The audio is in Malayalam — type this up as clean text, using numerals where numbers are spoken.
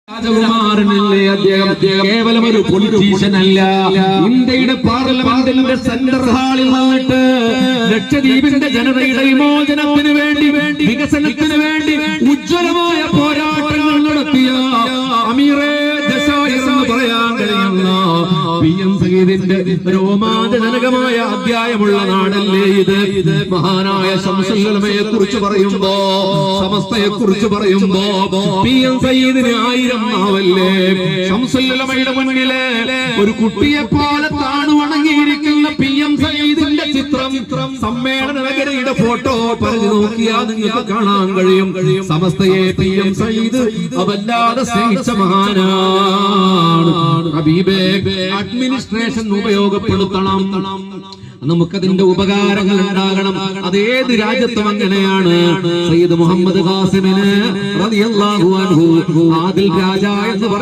രാജകുമാരനല്ലേ അദ്ദേഹം കേവലം ഒരു പൊളിറ്റീഷ്യൻ അല്ല. ഇന്ത്യയുടെ പാർലമെന്റിന്റെ സെൻട്രൽ ഹാളിൽ വന്നിട്ട് ലക്ഷദ്വീപിന്റെ ജനതയുടെ വിമോചനത്തിന് വേണ്ടി, വികസനത്തിന് വേണ്ടി ഉജ്ജ്വലമായ പോരാട്ടങ്ങൾ നടത്തിയ അമീറെ ദേശായി എന്ന് പറയാൻ കഴിയുന്ന PM സയ്യിദിന്റെ രോമാഞ്ചജനകമായ അധ്യായമുള്ള നാടല്ലേ ഇത്. മഹാനായ ശംസുൽ ഉലമയെ കുറിച്ച് പറയുമ്പോ, സമസ്തയെ കുറിച്ച് പറയുമ്പോ PM സയ്യിദിന് 1000 നാവല്ലേ. ശംസുൽ ഉലമയുടെ മുന്നിലെ ഒരു കുട്ടിയെ പോലെ താണു വണങ്ങിയിരിക്കുന്ന PM സയ്യിദിന്റെ ചിത്രം, സമ്മേളന നഗരിയുടെ ഫോട്ടോ പറഞ്ഞു നോക്കിയാൽ നിങ്ങൾക്ക് കാണാൻ കഴിയും. സമസ്തയെ PM സയ്യിദ് അവല്ലാതെ സ്നേഹിച്ച മഹാനാണ്. ഹബീബേ, അഡ്മിനിസ്ട്രേഷൻ ഉപയോഗപ്പെടുത്തണം, നമുക്കതിന്റെ ഉപകാരങ്ങൾ ഉണ്ടാകണം. അതേത് രാജ്യത്തും അങ്ങനെയാണ്. സയ്യിദ് മുഹമ്മദ് ഖാസിമിന് റളിയല്ലാഹു അൻഹു ആദിൽ രാജ എന്ന് പറയും.